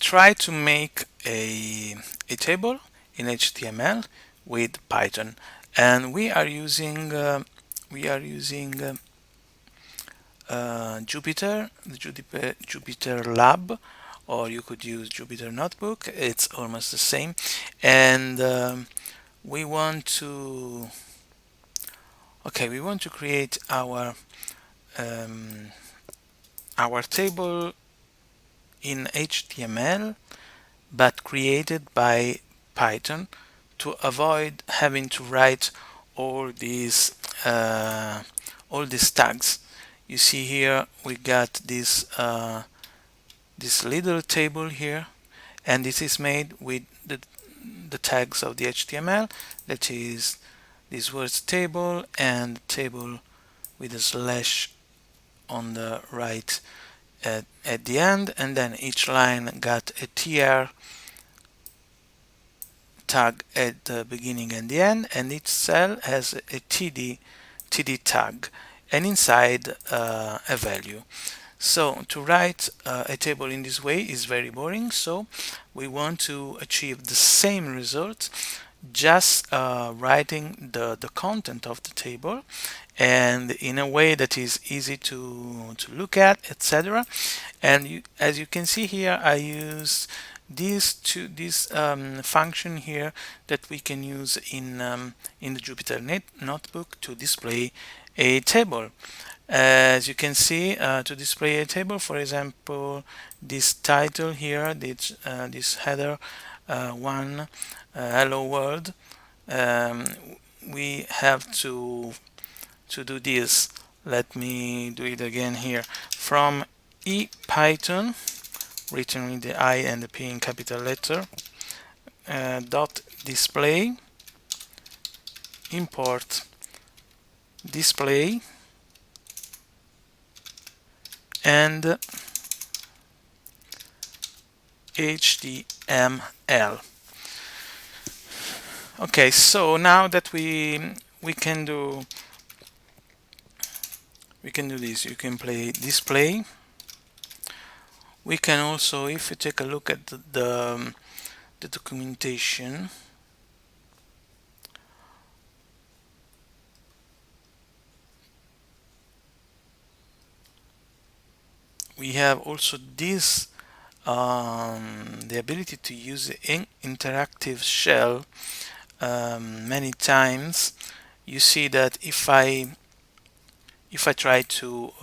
try to make a table in HTML with Python, and we are using Jupyter, the Jupyter Lab, or you could use Jupyter Notebook. It's almost the same, and we want to we want to create um, our table in HTML, but created by Python to avoid having to write all these uh, all these tags. You see here we got this little table here, and this is made with the tags of the HTML, that is this words table and table with a slash on the right at the end, and then each line got a tr tag at the beginning and the end, and each cell has a td tag, and inside a value. So to write a table in this way is very boring, so we want to achieve the same result just writing the content of the table, and in a way that is easy to look at, etc. And as you can see here, I use this function here that we can use in the Jupyter Notebook to display a table. As you can see, to display a table, for example, this title here, this header one, hello world, um, we have to do this. Let me do it again here. From ePython, written with the I and the P in capital letter, dot display, import display, and HTML. Okay, so now that we can do this, you can play display. We can also, if you take a look at the documentation, we have also this the ability to use the interactive shell many times. You see that if I try to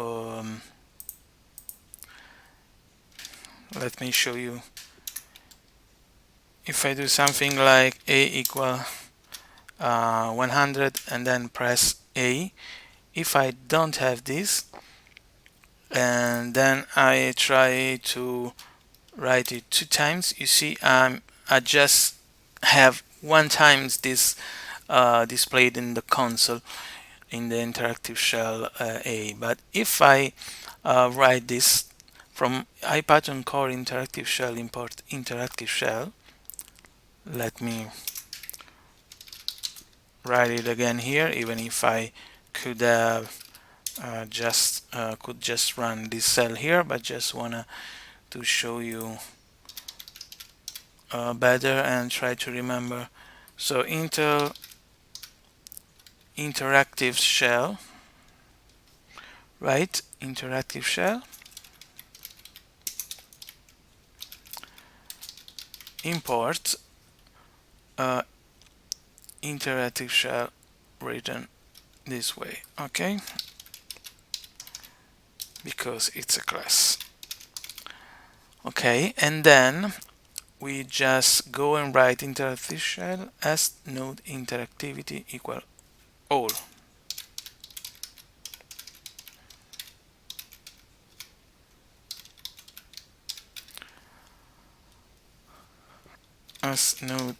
let me show you. If I do something like a equal 100 and then press A, if I don't have this, and then I try to write it 2 times, you see I just have 1 times this displayed in the console in the interactive shell A. But if I write this from IPython core interactive shell, import interactive shell, let me write it again here, even if I could have could just run this cell here, but just wanna to show you better and try to remember. So Intel interactive shell, right? Interactive shell, import interactive shell written this way, okay? Because it's a class. Okay, and then we just go and write interactive shell as node interactivity equal all. As node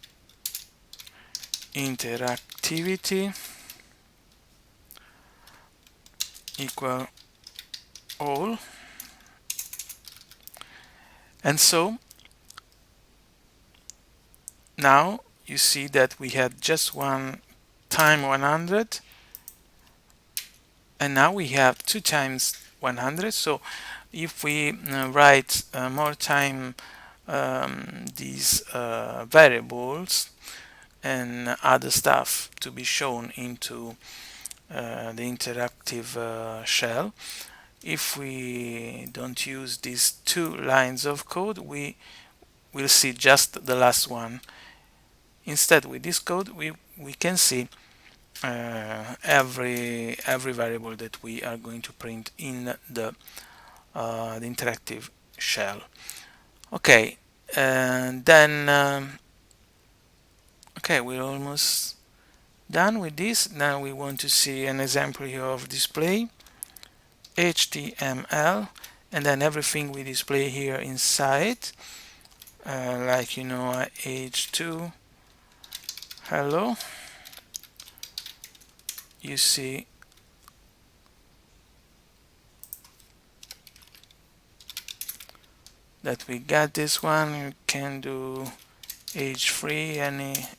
interactivity equal all. And so now you see that we had just 1 time 100, and now we have 2 times 100. So if we write more time these variables and other stuff to be shown into the interactive shell. If we don't use these 2 lines of code, we will see just the last one. Instead, with this code, we can see every variable that we are going to print in the interactive shell. Okay, and then okay, we're almost done with this. Now we want to see an example here of display HTML, and then everything we display here inside, like H2 hello. You see that we got this one. You can do H3,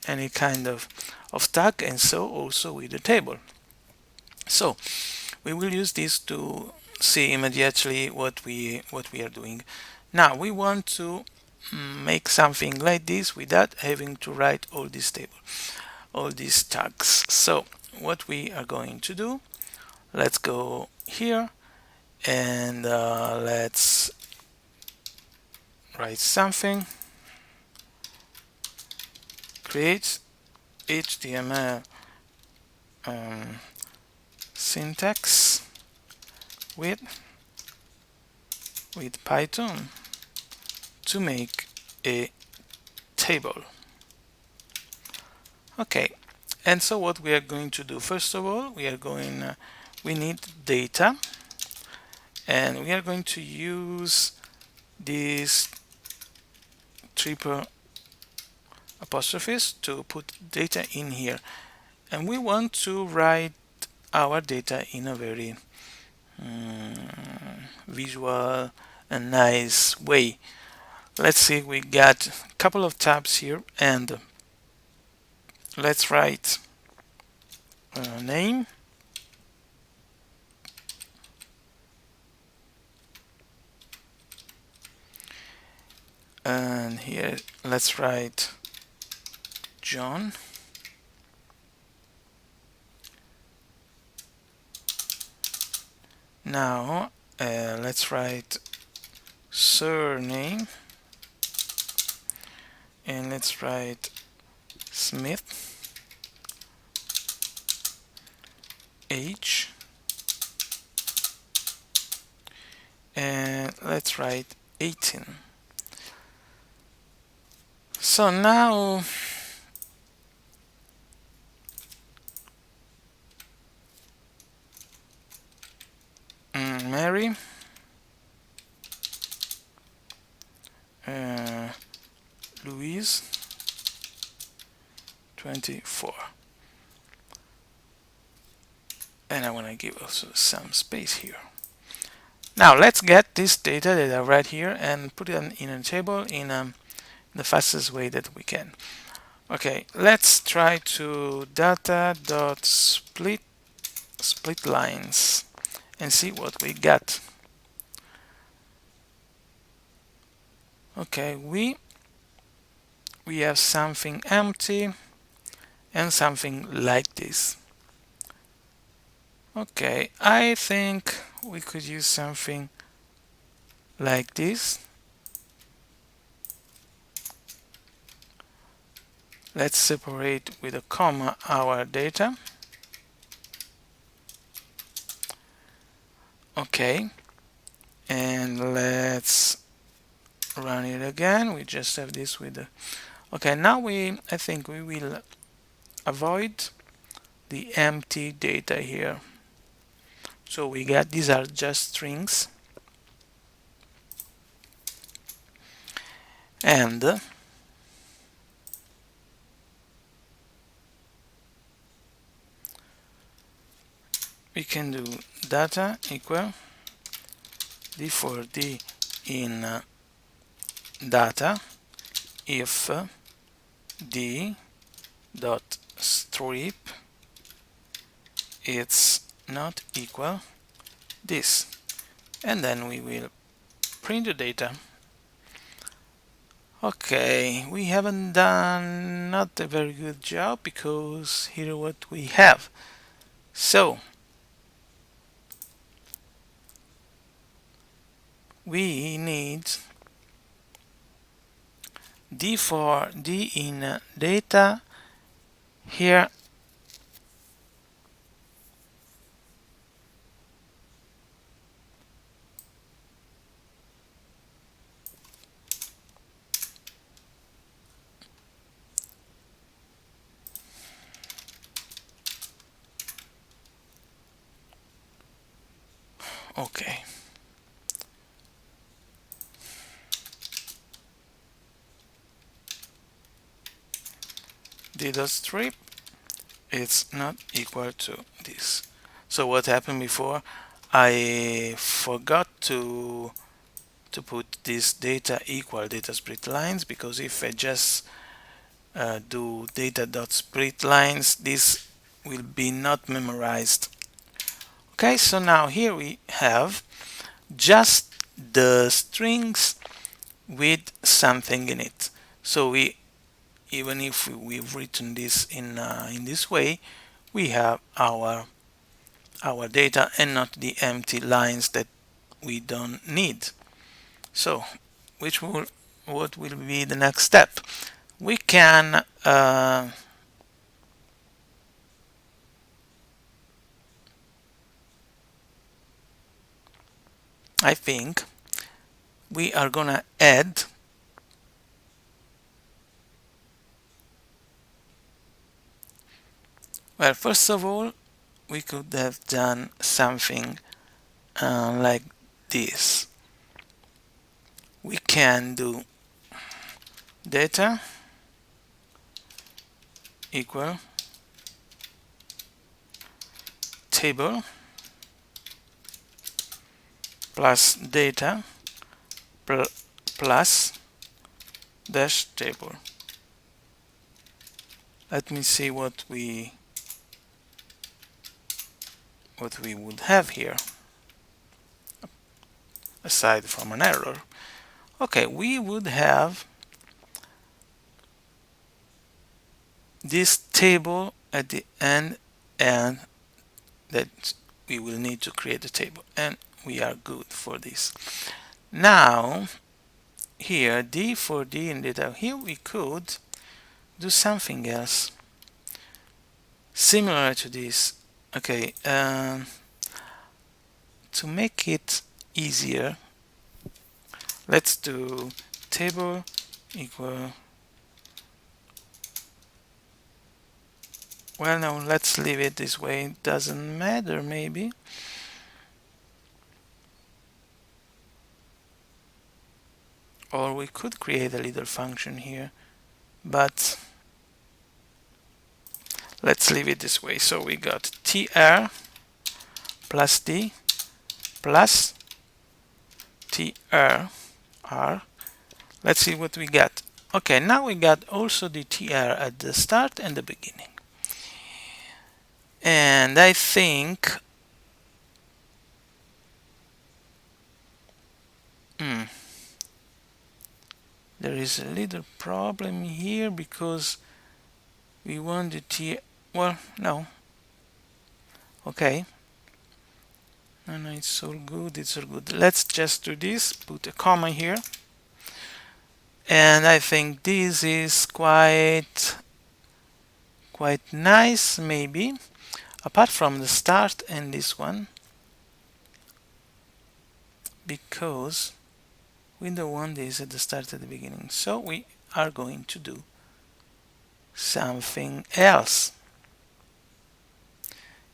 any kind of tag, and so also with the table. So we will use this to see immediately what we are doing. Now we want to make something like this without having to write all these tags. So what we are going to do, let's go here and let's write something. Create HTML syntax with Python to make a table. Okay, and so what we are going to do, first of all, we need data, and we are going to use these triple apostrophes to put data in here, and we want to write our data in a very visual and nice way. Let's see, we got a couple of tabs here, and let's write name, and here let's write John. Now let's write surname, and let's write Smith, age, and let's write 18. So now Mary, Louise, 24, and I want to give also some space here. Now let's get this data that I write here and put it in a table in the fastest way that we can. Okay, let's try to data.split lines and see what we got. Okay, we have something empty and something like this. Okay, I think we could use something like this. Let's separate with a comma our data. Okay, and let's run it again. We just have this with the okay. Now I think we will avoid the empty data here. So we got, these are just strings, and we can do data equal d for d in data if d dot strip it's not equal this, and then we will print the data. Okay, we haven't done not a very good job because here what we have. So we need D for D in data here. Okay, D dot strip it's not equal to this. So what happened before? I forgot to put this data equal data split lines, because if I just do data dot split lines, this will be not memorized. Okay, so now here we have just the strings with something in it. So we, even if we've written this in this way, we have our data and not the empty lines that we don't need. So what will be the next step? We can I think we are gonna add, well, first of all, we could have done something like this. We can do data equal table plus data plus dash table. Let me see what we would have here aside from an error. Okay, we would have this table at the end, and that we will need to create a table, and we are good for this. Now here D for D in data, here we could do something else similar to this. Okay, to make it easier, let's do table equal, well, no, let's leave it this way, it doesn't matter maybe. Or we could create a little function here, but let's leave it this way. So we got tr plus d plus tr r. Let's see what we got. Okay, now we got also the tr at the start and the beginning. And I think there is a little problem here because we want the tr, well, no. Okay. No, it's all good, it's all good. Let's just do this, put a comma here. And I think this is quite nice, maybe, apart from the start and this one, because we don't want this at the start at the beginning. So we are going to do something else.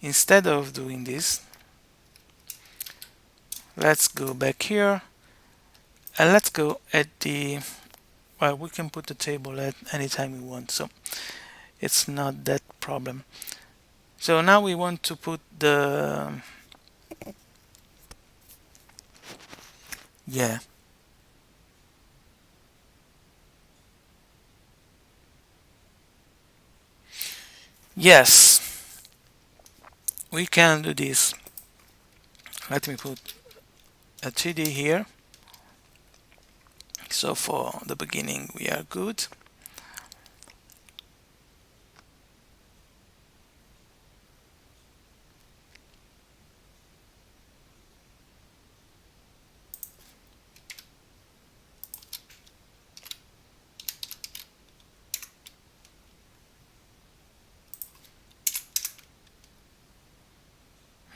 Instead of doing this, let's go back here and let's go at the, well, we can put the table at any time we want, so it's not that problem. So now we want to put the, yeah, yes, we can do this. Let me put a td here, So for the beginning we are good.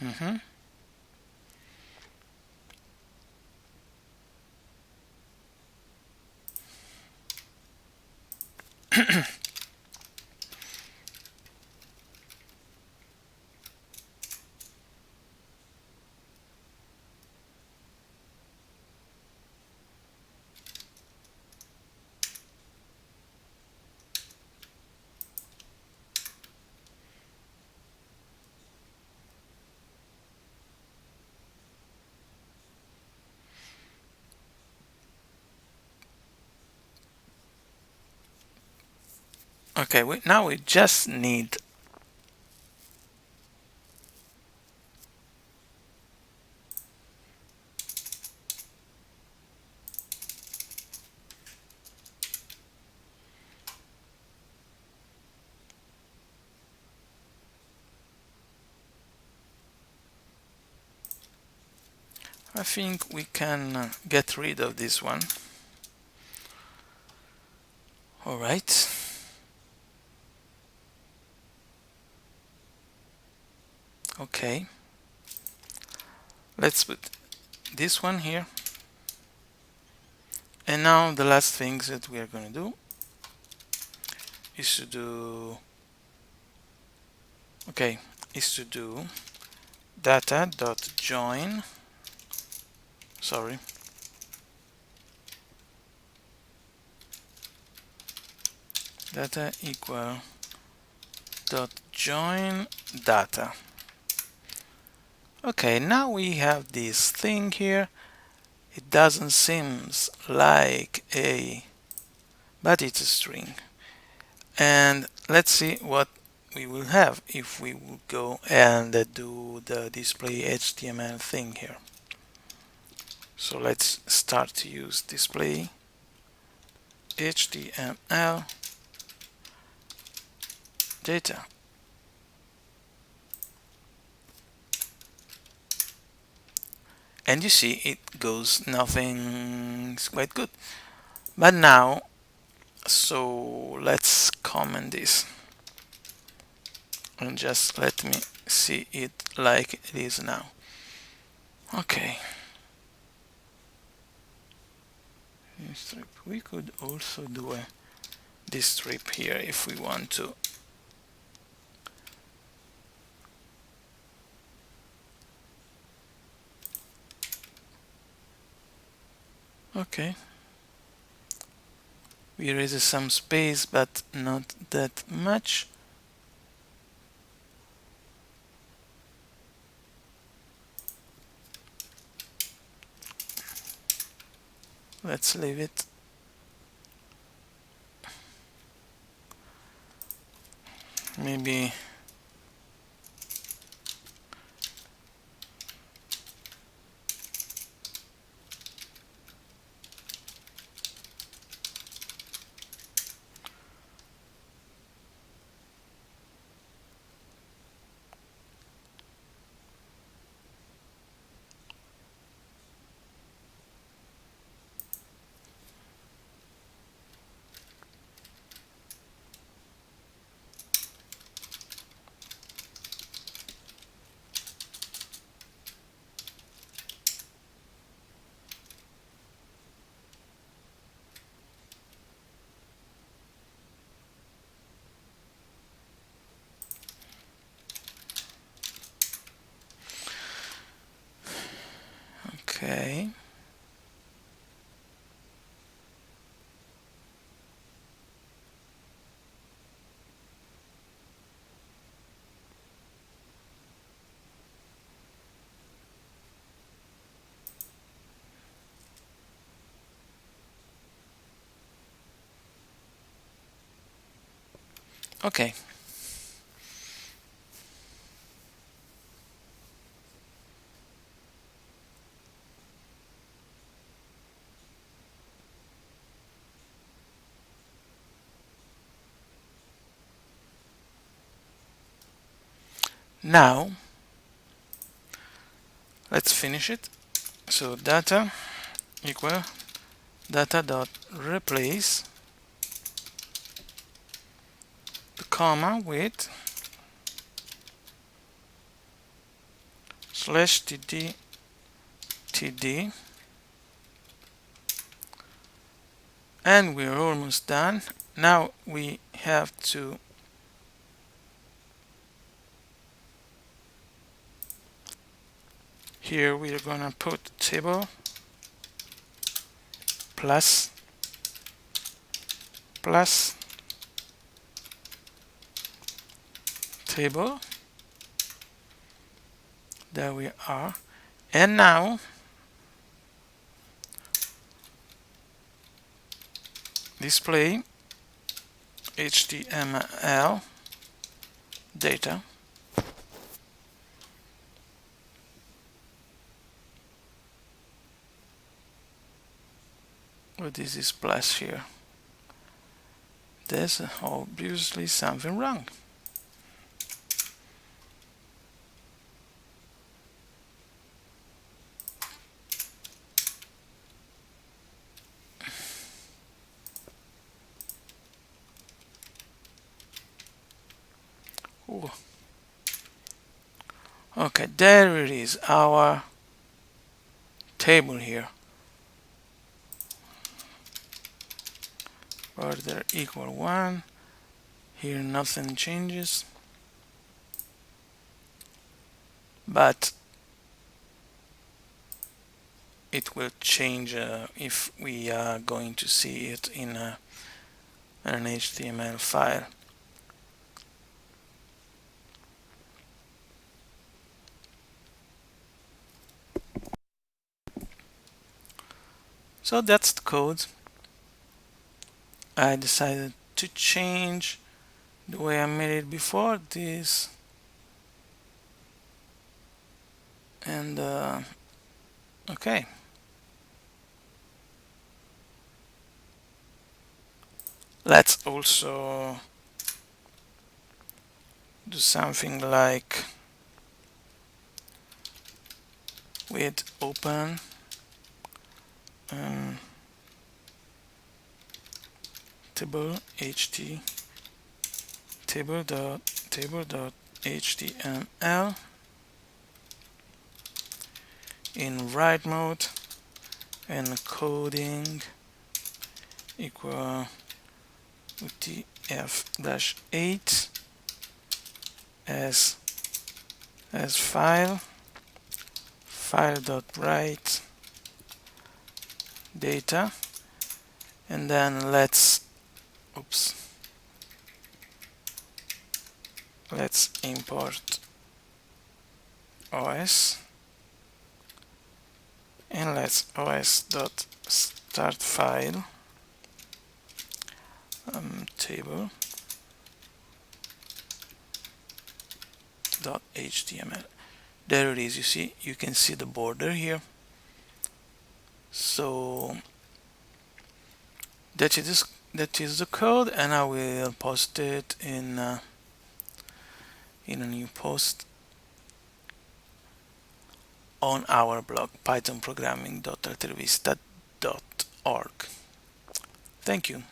Mhm. Okay, now we just need I think we can get rid of this one. All right. Okay. Let's put this one here. And now the last things that we are going to do is to do, okay, is to do data.join, sorry, data equal dot join data. Okay, now we have this thing here. It doesn't seem like a, but it's a string. And let's see what we will have if we will go and do the display HTML thing here. So let's start to use display HTML data. And you see it goes nothing, it's quite good. But now, so let's comment this and just let me see it like it is now. Okay. Strip. We could also do this strip here if we want to. Okay. We erase some space, but not that much. Let's leave it. Maybe okay. Okay. Now let's finish it. So data equal data dot replace the comma with slash td, and we're almost done. Now we have to here we are gonna put table plus table. There we are. And now display HTML data. What is this plus here? There's obviously something wrong. Ooh. Okay, there it is, our table here. Order equal 1. Here nothing changes, but it will change if we are going to see it in an HTML file. So that's the code. I decided to change the way I made it before this, and okay. Let's also do something like with open table table dot html in write mode, and coding equal utf-8 as file.write data, and then let's import OS, and let's os.startFile table.html. There it is. You can see the border here. So that is the code, and I will post it in a new post on our blog pythonprogramming.altervista.org. Thank you.